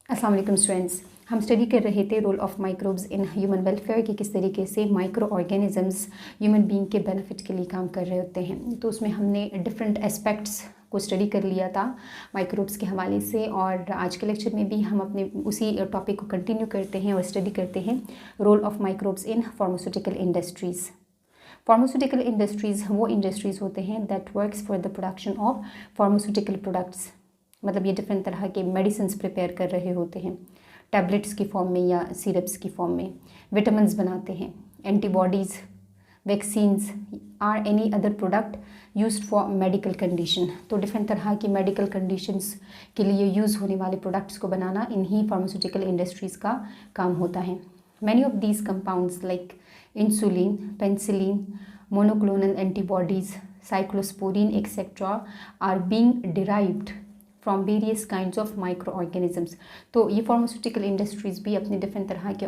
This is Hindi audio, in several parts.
अस्सलाम वालेकुम स्टूडेंट्स। हम स्टडी कर रहे थे role of microbes in human welfare कि किस तरीके से माइक्रो ऑर्गेनिजम्स ह्यूमन बीइंग के बेनिफिट के लिए काम कर रहे होते हैं। तो उसमें हमने डिफरेंट एस्पेक्ट्स को स्टडी कर लिया था माइक्रोब्स के हवाले से, और आज के लेक्चर में भी हम अपने उसी टॉपिक को कंटिन्यू करते हैं और स्टडी करते हैं role of microbes in pharmaceutical industries. Pharmaceutical industries वो इंडस्ट्रीज़ होते हैं that works for the production of pharmaceutical products. मतलब ये डिफरेंट तरह के मेडिसिन प्रिपेयर कर रहे होते हैं, टैबलेट्स की फॉर्म में या सिरप्स की फॉर्म में, विटामिन्स बनाते हैं, antibodies, vaccines or any other product used for medical condition. तो डिफरेंट तरह की मेडिकल कंडीशंस के लिए यूज़ होने वाले प्रोडक्ट्स को बनाना इन्हीं फार्मास्यूटिकल इंडस्ट्रीज़ का काम होता है। Many of these compounds like insulin, penicillin, monoclonal antibodies, cyclosporine, etc. are being derived from various kinds of microorganisms। तो ये फार्मास्यूटिकल इंडस्ट्रीज़ भी अपने डिफरेंट तरह के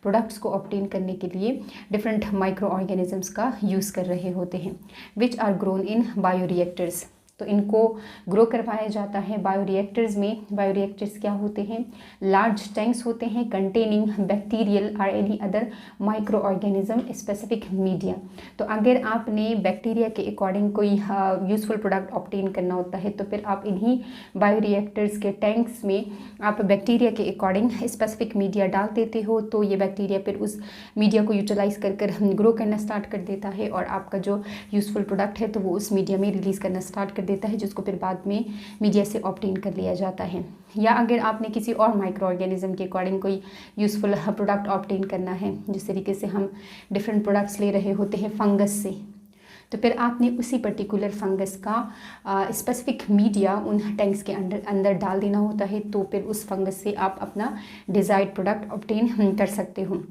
प्रोडक्ट्स को ऑब्टेन करने के लिए डिफरेंट माइक्रो ऑर्गेनिजम्स का यूज़ कर रहे होते हैं, which are grown in bioreactors. तो इनको ग्रो करवाया जाता है बायोरिएक्टर्स में। बायोरिएक्टर्स क्या होते हैं? लार्ज टैंक्स होते हैं कंटेनिंग बैक्टीरियल और any other micro organism specific media. तो अगर आपने बैक्टीरिया के अकॉर्डिंग कोई यूज़फुल प्रोडक्ट ऑब्टेन करना होता है तो फिर आप इन्हीं बायोरिएक्टर्स के टैंक्स में आप बैक्टीरिया के अकॉर्डिंग स्पेसिफिक मीडिया डाल देते हो। तो ये बैक्टीरिया फिर उस मीडिया को यूटिलाइज़ कर ग्रो करना स्टार्ट कर देता है और आपका जो यूज़फुल प्रोडक्ट है तो वो उस मीडिया में रिलीज़ करना स्टार्ट कर देता है, जिसको फिर बाद में मीडिया से ऑब्टेन कर लिया जाता है। या अगर आपने किसी और माइक्रो ऑर्गेनिज्म के अकॉर्डिंग कोई यूज़फुल प्रोडक्ट ऑब्टेन करना है, जिस तरीके से हम डिफरेंट प्रोडक्ट्स ले रहे होते हैं फंगस से, तो फिर आपने उसी पर्टिकुलर फंगस का स्पेसिफिक मीडिया उन टैंक्स के अंदर डाल देना होता है। तो फिर उस फंगस से आप अपना डिज़ायर्ड प्रोडक्ट ऑब्टेन कर सकते हो।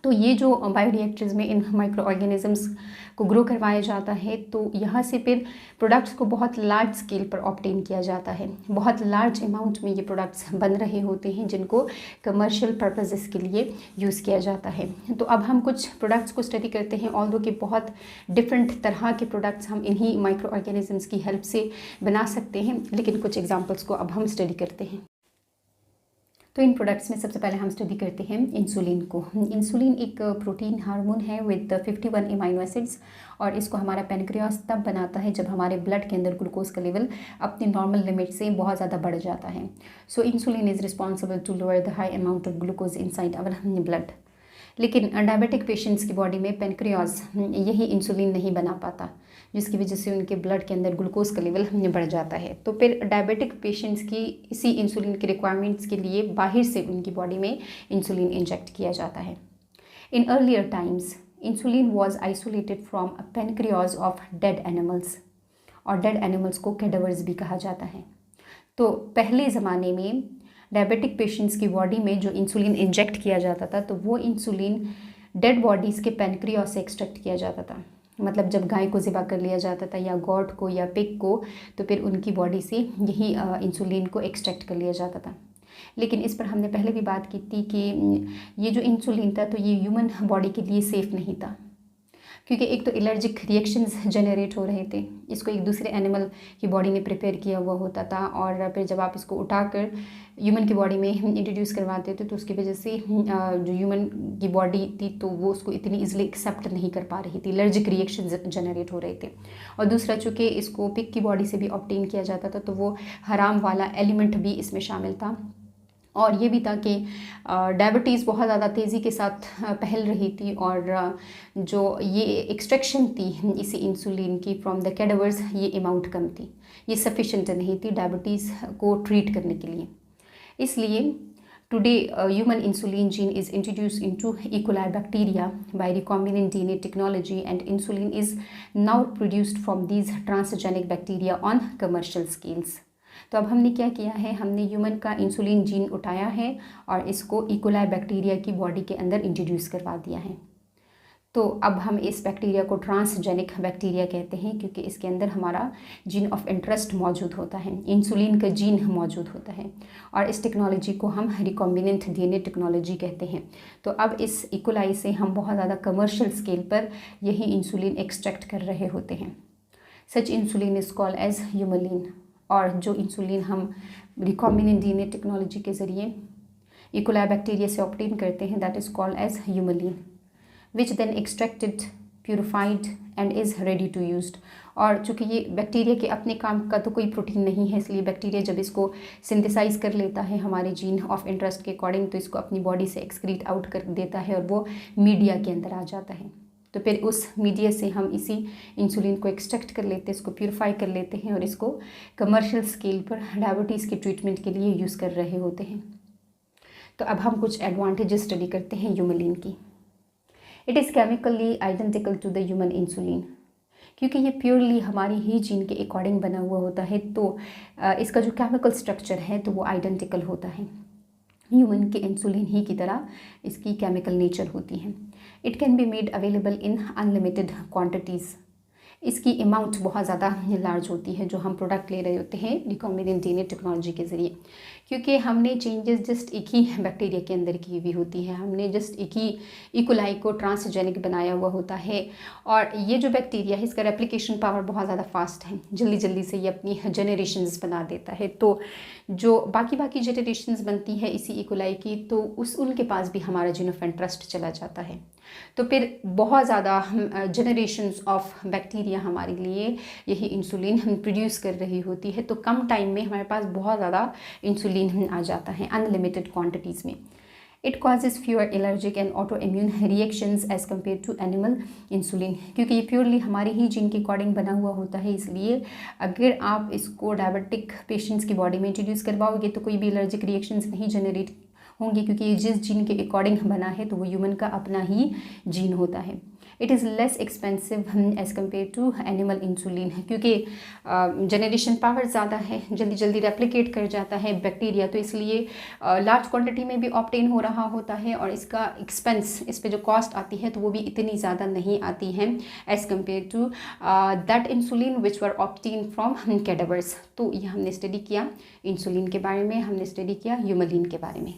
तो ये जो बायोरिएक्टर्स में इन माइक्रो ऑर्गेनिजम्स को ग्रो करवाया जाता है, तो यहाँ से फिर प्रोडक्ट्स को बहुत लार्ज स्केल पर ऑब्टेन किया जाता है। बहुत लार्ज अमाउंट में ये प्रोडक्ट्स बन रहे होते हैं जिनको कमर्शियल पर्पसेस के लिए यूज़ किया जाता है। तो अब हम कुछ प्रोडक्ट्स को स्टडी करते हैं। ऑल्दो कि बहुत डिफरेंट तरह के प्रोडक्ट्स हम इन्हीं माइक्रो ऑर्गेनिजम्स की हेल्प से बना सकते हैं, लेकिन कुछ एग्जाम्पल्स को अब हम स्टडी करते हैं। तो इन प्रोडक्ट्स में सबसे पहले हम स्टडी करते हैं इंसुलिन को। इंसुलिन एक प्रोटीन हार्मोन है विद 51 अमीनो एसिड्स, और इसको हमारा पैनक्रियास तब बनाता है जब हमारे ब्लड के अंदर ग्लूकोज का लेवल अपनी नॉर्मल लिमिट से बहुत ज़्यादा बढ़ जाता है। So insulin is responsible to lower the high amount of glucose inside our blood. लेकिन डायबिटिक पेशेंट्स की बॉडी में पैनक्रियास यही इंसुलिन नहीं बना पाता, जिसकी वजह से उनके ब्लड के अंदर ग्लूकोज का लेवल बढ़ जाता है। तो फिर डायबिटिक पेशेंट्स की इसी इंसुलिन के रिक्वायरमेंट्स के लिए बाहर से उनकी बॉडी में इंसुलिन इंजेक्ट किया जाता है। In earlier times insulin was isolated from pancreas of dead animals, और डेड एनिमल्स को कैडावर्स भी कहा जाता है। तो पहले ज़माने में डायबिटिक पेशेंट्स की बॉडी में जो इंसुलिन इंजेक्ट किया जाता था, तो वो इंसुलिन डेड बॉडीज़ के पैनक्रियास से एक्सट्रैक्ट किया जाता था। मतलब जब गाय को ज़िबा कर लिया जाता था या गॉट को या पिग को, तो फिर उनकी बॉडी से यही इंसुलिन को एक्सट्रैक्ट कर लिया जाता था। लेकिन इस पर हमने पहले भी बात की थी कि ये जो इंसुलिन था तो ये ह्यूमन बॉडी के लिए सेफ़ नहीं था, क्योंकि एक तो एलर्जिक रिएक्शंस जनरेट हो रहे थे। इसको एक दूसरे एनिमल की बॉडी ने प्रिपेयर किया हुआ होता था, और फिर जब आप इसको उठाकर ह्यूमन की बॉडी में इंट्रोड्यूस करवाते थे तो उसकी वजह से जो ह्यूमन की बॉडी थी तो वो उसको इतनी ईजिली एक्सेप्ट नहीं कर पा रही थी, एलर्जिक रिएक्शंस जनरेट हो रहे थे। और दूसरा, चूँकि इसको पिग की बॉडी से भी ऑब्टेन किया जाता था तो वो हराम वाला एलिमेंट भी इसमें शामिल था। और ये भी था कि डायबिटीज़ बहुत ज़्यादा तेज़ी के साथ फैल रही थी, और जो ये एक्सट्रैक्शन थी इसी इंसुलिन की फ्रॉम द कैडावर्स, ये अमाउंट कम थी, ये सफिशेंट नहीं थी डायबिटीज़ को ट्रीट करने के लिए। इसलिए today human insulin gene is introduce into E coli bacteria by recombinant DNA technology, and insulin is now produced from these transgenic bacteria on commercial scales. तो अब हमने क्या किया है, हमने ह्यूमन का इंसुलिन जीन उठाया है और इसको इकोलाई बैक्टीरिया की बॉडी के अंदर इंट्रोड्यूस करवा दिया है। तो अब हम इस बैक्टीरिया को ट्रांसजेनिक बैक्टीरिया कहते हैं, क्योंकि इसके अंदर हमारा जीन ऑफ इंटरेस्ट मौजूद होता है, इंसुलिन का जीन मौजूद होता है, और इस टेक्नोलॉजी को हम रिकॉम्बिनेंट डीएनए टेक्नोलॉजी कहते हैं। तो अब इस इकोलाई से हम बहुत ज़्यादा कमर्शियल स्केल पर यही इंसुलिन एक्सट्रैक्ट कर रहे होते हैं। Such insulin is called as Humulin. और जो इंसुलिन हम रिकॉम्बिनेंट डीएनए टेक्नोलॉजी के ज़रिए इकोलाई बैक्टीरिया से ऑब्टेन करते हैं, that is called as Humulin, which then extracted, purified and is ready to used. और चूँकि ये बैक्टीरिया के अपने काम का तो कोई प्रोटीन नहीं है, इसलिए बैक्टीरिया जब इसको सिंथेसाइज कर लेता है हमारे जीन ऑफ इंटरेस्ट के अकॉर्डिंग, तो इसको अपनी बॉडी से एक्सक्रीट आउट कर देता है और वो मीडिया के अंदर आ जाता है। तो फिर उस मीडिया से हम इसी इंसुलिन को एक्सट्रैक्ट कर लेते हैं, इसको प्यूरिफाई कर लेते हैं और इसको कमर्शियल स्केल पर डायबिटीज़ के ट्रीटमेंट के लिए यूज़ कर रहे होते हैं। तो अब हम कुछ एडवांटेजेस स्टडी करते हैं ह्यूमलिन की। It is chemically identical to the human insulin, क्योंकि ये प्योरली हमारी ही जीन के अकॉर्डिंग बना हुआ होता है, तो इसका जो केमिकल स्ट्रक्चर है तो वो आइडेंटिकल होता है, ह्यूमन के इंसुलिन ही की तरह इसकी केमिकल नेचर होती है। It can be made available in unlimited quantities, इसकी अमाउंट बहुत ज़्यादा लार्ज होती है जो हम प्रोडक्ट ले रहे होते हैं रिकॉम्बिनेंट डीएनए टेक्नोलॉजी के ज़रिए, क्योंकि हमने चेंजेस जस्ट एक ही बैक्टीरिया के अंदर की हुई होती है, हमने जस्ट एक ही इकोलाई को ट्रांसजेनिक बनाया हुआ होता है। और ये जो बैक्टीरिया है इसका रेप्लिकेशन पावर बहुत ज़्यादा फास्ट है, जल्दी जल्दी से ये अपनी जनरेशन्स बना देता है। तो जो बाकी जनरेशन्स बनती है इसी इकोलाई की, तो उनके पास भी हमारा जीन ऑफ इंटरेस्ट चला जाता है। तो फिर बहुत ज़्यादा जनरेशन्स ऑफ बैक्टीरिया हमारे लिए यही इंसुलिन हम प्रोड्यूस कर रही होती है, तो कम टाइम में हमारे पास बहुत ज़्यादा इंसुलिन आ जाता है अनलिमिटेड क्वांटिटीज़ में। It causes fewer allergic and auto immune reactions as compare to animal insulin, क्योंकि ये प्योरली हमारी ही जीन के अकॉर्डिंग बना हुआ होता है, इसलिए अगर आप इसको डायबिटिक पेशेंट्स की बॉडी में इंट्रोड्यूस करवाओगे तो कोई भी एलर्जिक रिएक्शंस नहीं जनरेट होंगे, क्योंकि ये जिस जीन के अकॉर्डिंग बना है तो वो ह्यूमन का अपना ही जीन होता है। It is less expensive as compare to animal insulin, क्योंकि जनरेशन पावर ज़्यादा है, जल्दी जल्दी रेप्लिकेट कर जाता है बैक्टीरिया, तो इसलिए लार्ज क्वांटिटी में भी ऑब्टेन हो रहा होता है और इसका एक्सपेंस, इस पे जो कॉस्ट आती है तो वो भी इतनी ज़्यादा नहीं आती है as compare to that insulin which were obtain from cadavers. तो ये हमने स्टडी किया इंसुलिन के बारे में, हमने स्टडी किया ह्यूमलिन के बारे में।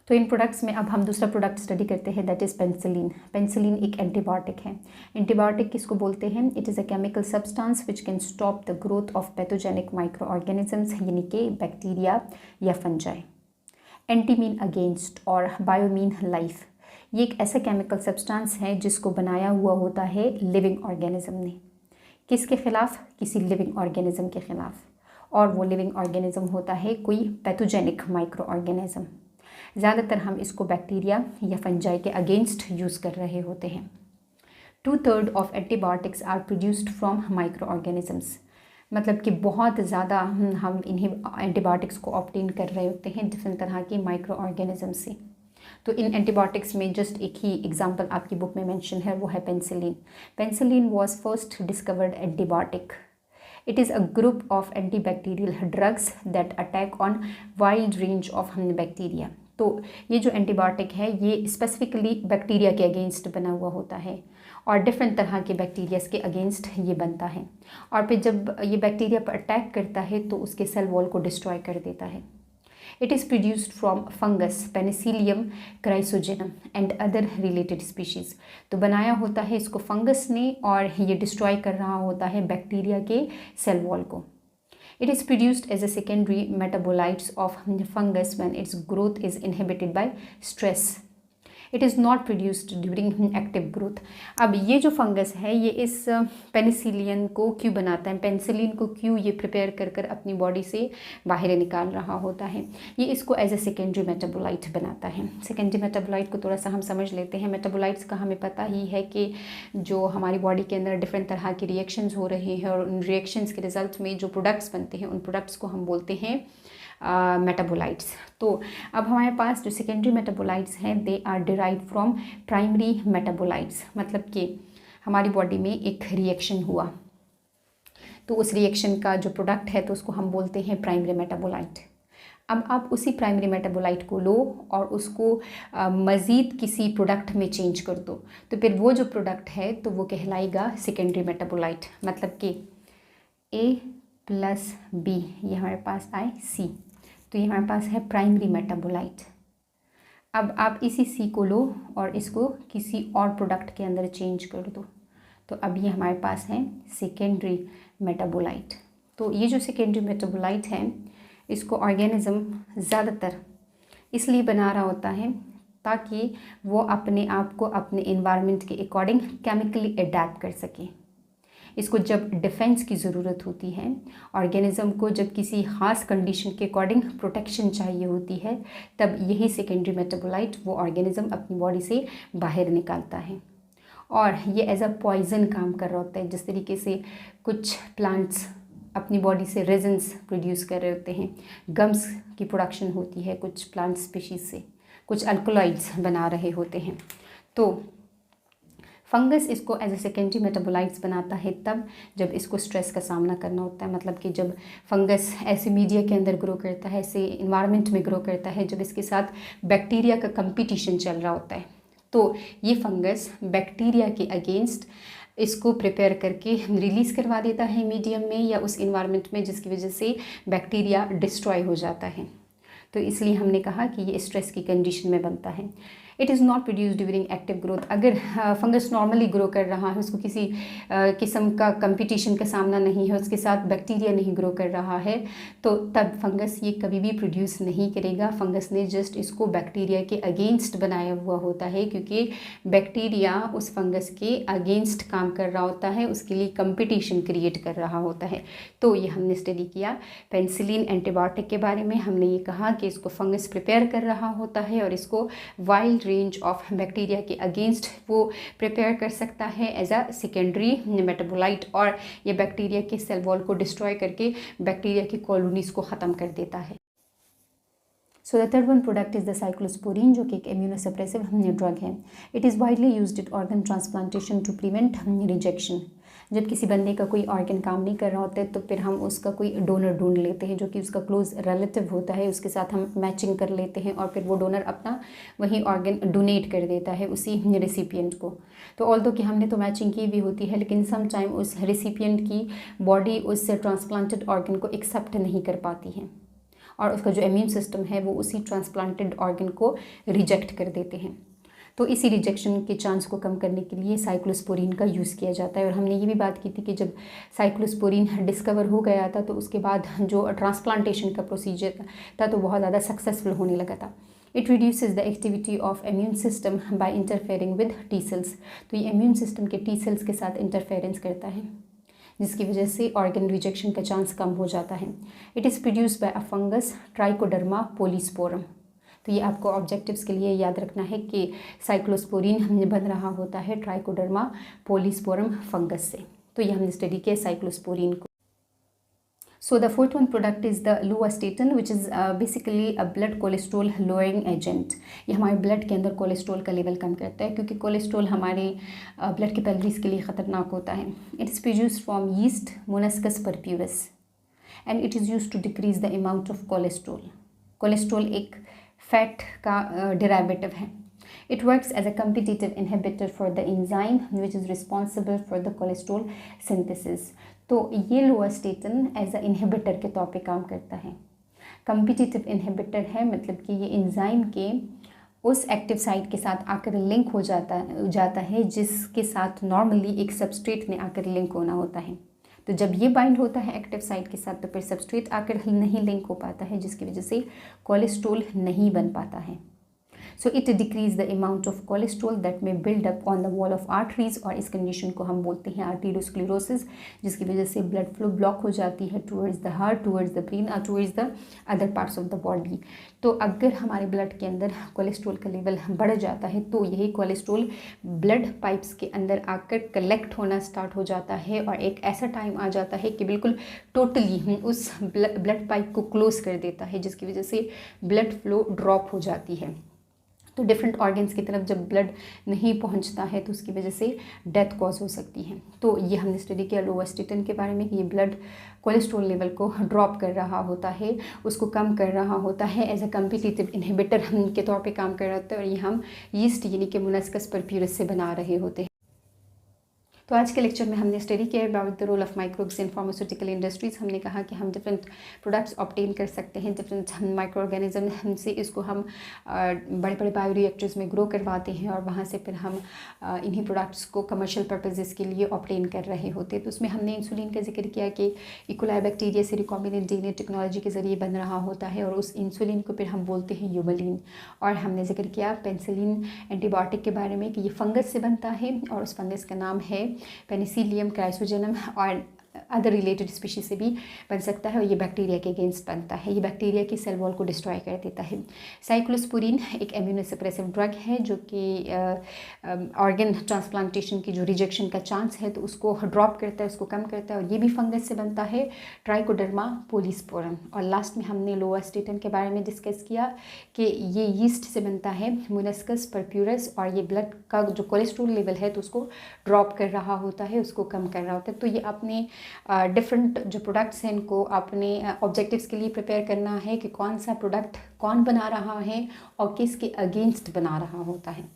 तो इन प्रोडक्ट्स में अब हम दूसरा प्रोडक्ट स्टडी करते हैं, दैट इज़ पेनिसिलिन। पेनिसिलिन एक एंटीबायोटिक है। एंटीबायोटिक किसको बोलते हैं? It is a chemical substance which can stop the growth of pathogenic micro organisms, यानी कि बैक्टीरिया या फंजाई। एंटी मीन अगेंस्ट और बायो मीन लाइफ, ये एक ऐसा केमिकल सब्सटेंस है जिसको बनाया हुआ होता है लिविंग ऑर्गेनिज्म ने। किसके खिलाफ? किसी लिविंग ऑर्गेनिज्म के खिलाफ, और वो लिविंग ऑर्गेनिज्म होता है कोई पैथोजेनिक माइक्रो ऑर्गेनिज्म। ज़्यादातर हम इसको बैक्टीरिया या फंजाई के अगेंस्ट यूज़ कर रहे होते हैं। 2/3 of antibiotics are produced from microorganisms, मतलब कि बहुत ज़्यादा हम इन्हीं एंटीबायोटिक्स को ऑब्टेन कर रहे होते हैं डिफरेंट तरह के माइक्रो ऑर्गेनिज्म से। तो इन एंटीबायोटिक्स में जस्ट एक ही एग्जांपल आपकी बुक में मेंशन है, वो है penicillin. Penicillin was first discovered antibiotic. It is a group of antibacterial drugs that attack on wide range of bacteria. तो ये जो एंटीबायोटिक है ये स्पेसिफिकली बैक्टीरिया के अगेंस्ट बना हुआ होता है और डिफरेंट तरह के बैक्टीरियाज के अगेंस्ट ये बनता है, और फिर जब ये बैक्टीरिया पर अटैक करता है तो उसके सेल वॉल को डिस्ट्रॉय कर देता है। It is produced from fungus, Penicillium chrysogenum and other related species. तो बनाया होता है इसको फंगस ने और ये डिस्ट्रॉय कर रहा होता है बैक्टीरिया के सेल वॉल को। It is produced as a secondary metabolites of fungus when its growth is inhibited by stress. It is not produced during active growth. अब ये जो फंगस है ये इस पेनिसिलिन को क्यों बनाता है, पेनिसिलिन को क्यों ये प्रिपेयर कर कर अपनी बॉडी से बाहर निकाल रहा होता है? ये इसको एज ए सेकेंडरी मेटाबोलाइट बनाता है। सेकेंडरी मेटाबोलाइट को थोड़ा सा हम समझ लेते हैं। मेटाबोलाइट्स का हमें पता ही है कि जो हमारी बॉडी के अंदर डिफरेंट तरह की रिएक्शंस हो रहे हैं और उन रिएक्शंस के रिजल्ट में जो प्रोडक्ट्स बनते हैं उन प्रोडक्ट्स को हम बोलते हैं मेटाबोलाइट्स। तो अब हमारे पास जो सेकेंडरी मेटाबोलाइट्स हैं they are derive from primary metabolites, मतलब कि हमारी बॉडी में एक रिएक्शन हुआ तो उस रिएक्शन का जो प्रोडक्ट है तो उसको हम बोलते हैं प्राइमरी मेटाबोलाइट। अब आप उसी प्राइमरी मेटाबोलाइट को लो और उसको मज़ीद किसी प्रोडक्ट में चेंज कर दो, तो फिर वो जो प्रोडक्ट है तो वो कहलाएगा सेकेंडरी मेटाबोलाइट। मतलब कि A+B ये हमारे पास आए C, तो ये हमारे पास है प्राइमरी मेटाबोलाइट। अब आप इसी C को लो और इसको किसी और प्रोडक्ट के अंदर चेंज कर दो, तो अब ये हमारे पास है सेकेंडरी मेटाबोलाइट। तो ये जो सेकेंडरी मेटाबोलाइट है इसको ऑर्गेनिज्म ज़्यादातर इसलिए बना रहा होता है ताकि वो अपने आप को अपने इन्वायरमेंट के अकॉर्डिंग केमिकली अडेप्ट कर सके। इसको जब डिफेंस की ज़रूरत होती है, ऑर्गेनिज्म को जब किसी ख़ास कंडीशन के अकॉर्डिंग प्रोटेक्शन चाहिए होती है, तब यही सेकेंडरी मेटाबोलाइट वो ऑर्गेनिज्म अपनी बॉडी से बाहर निकालता है और ये एज अ पॉइज़न काम कर रहा होता है। जिस तरीके से कुछ प्लांट्स अपनी बॉडी से रेजिन्स प्रोड्यूस कर रहे होते हैं, गम्स की प्रोडक्शन होती है कुछ प्लांट स्पीशीज़ से, कुछ अल्कोलॉइड्स बना रहे होते हैं, तो फंगस इसको एज ए सेकेंडरी मेटाबोलाइट्स बनाता है तब जब इसको स्ट्रेस का सामना करना होता है। मतलब कि जब फंगस ऐसे मीडिया के अंदर ग्रो करता है, ऐसे इन्वायरमेंट में ग्रो करता है जब इसके साथ बैक्टीरिया का कंपटीशन चल रहा होता है, तो ये फंगस बैक्टीरिया के अगेंस्ट इसको प्रिपेयर करके रिलीज़ करवा देता है मीडियम में या उस इन्वायरमेंट में, जिसकी वजह से बैक्टीरिया डिस्ट्रॉय हो जाता है। तो इसलिए हमने कहा कि ये स्ट्रेस की कंडीशन में बनता है। It is not produce during active growth. अगर फंगस नॉर्मली ग्रो कर रहा है, उसको किसी किस्म का कंपटीशन का सामना नहीं है, उसके साथ बैक्टीरिया नहीं ग्रो कर रहा है, तो तब फंगस ये कभी भी प्रोड्यूस नहीं करेगा। फंगस ने जस्ट इसको बैक्टीरिया के अगेंस्ट बनाया हुआ होता है, क्योंकि बैक्टीरिया उस फंगस के अगेंस्ट काम कर रहा होता है, उसके लिए कंपटीशन क्रिएट कर रहा होता है। तो ये हमने स्टडी किया पेनिसिलिन एंटीबायोटिक के बारे में। हमने ये कहा कि इसको फंगस प्रिपेयर कर रहा होता है और इसको वाइल्ड रेंज ऑफ बैक्टीरिया के अगेंस्ट वो प्रिपेयर कर सकता है एज अ सेकेंडरी मेटाबोलाइट, और ये बैक्टीरिया के सेल वॉल को डिस्ट्रॉय करके बैक्टीरिया की कॉलोनीज को ख़त्म कर देता है। So the third one product is the cyclosporin, जो कि एक इम्यूनोसप्रेसिव ड्रग है। It is widely used in organ transplantation to prevent rejection. जब किसी बंदे का कोई ऑर्गन काम नहीं कर रहा होता है तो फिर हम उसका कोई डोनर ढूंढ लेते हैं जो कि उसका क्लोज रिलेटिव होता है, उसके साथ हम मैचिंग कर लेते हैं और फिर वो डोनर अपना वही ऑर्गन डोनेट कर देता है उसी रेसिपिएंट को। तो ऑल्दो कि हमने तो मैचिंग की भी होती है, लेकिन सम टाइम उस रेसिपिएंट की बॉडी उस ट्रांसप्लांटेड ऑर्गन को एक्सेप्ट नहीं कर पाती है और उसका जो इम्यून सिस्टम है वो उसी ट्रांसप्लांटेड ऑर्गन को रिजेक्ट कर देते हैं। तो इसी रिजेक्शन के चांस को कम करने के लिए साइक्लोस्पोरिन का यूज़ किया जाता है। और हमने ये भी बात की थी कि जब साइक्लोस्पोरिन डिस्कवर हो गया था तो उसके बाद जो ट्रांसप्लांटेशन का प्रोसीजर था तो बहुत ज़्यादा सक्सेसफुल होने लगा था। It reduces the activity of immune system by interfering with T cells. तो ये इम्यून सिस्टम के टी सेल्स के साथ इंटरफेरेंस करता है, जिसकी वजह से ऑर्गन रिजेक्शन का चांस कम हो जाता है। It is produced by a fungus trichoderma polysporum. तो ये आपको ऑब्जेक्टिव्स के लिए याद रखना है कि साइक्लोस्पोरिन बन रहा होता है ट्राइकोडर्मा पोलिस्पोरम फंगस से। तो ये हमने स्टडी किया साइक्लोस्पोरिन को। So the fourth one product is the lovastatin, which is basically a blood cholesterol lowering agent. ये हमारे ब्लड के अंदर कोलेस्ट्रोल का लेवल कम करता है, क्योंकि कोलेस्ट्रोल हमारे ब्लड के कैलोरीज के लिए ख़तरनाक होता है। It is produced from yeast monascus purpureus and it is used to decrease the amount of cholesterol. Cholesterol एक फैट का डेरिवेटिव है। It works as a competitive inhibitor for the enzyme which is responsible for the cholesterol synthesis. तो ये लुआस्टेटिन एज अ इनहिबिटर के तौर पे काम करता है। कम्पिटिटिव इनहिबिटर है मतलब कि ये एंजाइम के उस एक्टिव साइट के साथ आकर लिंक हो जाता है जिसके साथ नॉर्मली एक सबस्ट्रेट ने आकर लिंक होना होता है। तो जब ये बाइंड होता है एक्टिव साइट के साथ तो फिर सबस्ट्रेट आकर नहीं लिंक हो पाता है, जिसकी वजह से कोलेस्ट्रोल नहीं बन पाता है। So it decrease the amount of cholesterol that में build up on the wall of arteries, और इस कंडीशन को हम बोलते हैं आर्टेरियोस्क्लेरोसिस, जिसकी वजह से ब्लड फ्लो ब्लॉक हो जाती है towards the heart, towards the brain और towards the other parts of the body. तो अगर हमारे ब्लड के अंदर कोलेस्ट्रोल का लेवल बढ़ जाता है तो यही कोलेस्ट्रोल ब्लड पाइप्स के अंदर आकर कलेक्ट होना स्टार्ट हो जाता है और एक ऐसा टाइम आ जाता है कि बिल्कुल टोटली उस ब्लड पाइप को क्लोज कर देता है, जिसकी वजह से ब्लड फ्लो ड्रॉप हो जाती है। तो डिफरेंट ऑर्गन्स की तरफ जब ब्लड नहीं पहुंचता है तो उसकी वजह से डेथ कॉज हो सकती है। तो ये हमने स्टडी किया लुआस्टेटिन के बारे में कि ये ब्लड कोलेस्ट्रॉल लेवल को ड्रॉप कर रहा होता है, उसको कम कर रहा होता है, एज अ कम्पिटिटिव इनहिबिटर के तौर पे काम कर रहा होता है। और ये हम यीस्ट यानी कि मोलस्कस परप्यूरस से बना रहे होते हैं। तो आज के लेक्चर में हमने स्टडी किया about the role of microbes in pharmaceutical industries. हमने कहा कि हम डिफरेंट प्रोडक्ट्स ऑब्टेन कर सकते हैं, डिफरेंट माइक्रो ऑर्गेनिज्म हमसे इसको हम बड़े बड़े बायोरिएक्टर्स में ग्रो करवाते हैं और वहाँ से फिर हम इन्हीं प्रोडक्ट्स को कमर्शियल पर्पजेज़ के लिए ऑब्टेन कर रहे होते हैं। तो उसमें हमने इंसुलिन का जिक्र किया कि इकोलाई बैक्टीरिया से रिकॉम्बिनेंट डीएनए टेक्नोलॉजी के ज़रिए बन रहा होता है और उस इंसुलिन को फिर हम बोलते हैं यूमलिन। और हमने जिक्र किया पेनिसिलिन एंटीबायोटिक के बारे में कि ये फंगस से बनता है और उस फंगस का नाम है पेनिसिलियम क्राइसोजेनम और अदर रिलेटेड स्पीशीज से भी बन सकता है और ये बैक्टीरिया के अगेंस्ट बनता है। ये बैक्टीरिया की सेल वॉल को डिस्ट्रॉय कर देता है। साइक्लोस्पोरिन एक इम्यूनोसप्रेसिव ड्रग है जो कि ऑर्गन ट्रांसप्लांटेशन की जो रिजेक्शन का चांस है तो उसको ड्रॉप करता है, उसको कम करता है और ये भी फंगस से बनता है, ट्राइकोडर्मा पोलिस्पोरम। और लास्ट में हमने लोवास्टेटन के बारे में डिस्कस किया कि ये यीस्ट से बनता है, मोलस्कस परप्यूरस, और ये ब्लड का जो कोलेस्ट्रॉल लेवल है तो उसको ड्रॉप कर रहा होता है, उसको कम कर रहा होता है। तो ये अपने डिफरेंट जो प्रोडक्ट्स हैं इनको अपने ऑब्जेक्टिव्स के लिए प्रिपेयर करना है कि कौन सा प्रोडक्ट कौन बना रहा है और किसके अगेंस्ट बना रहा होता है।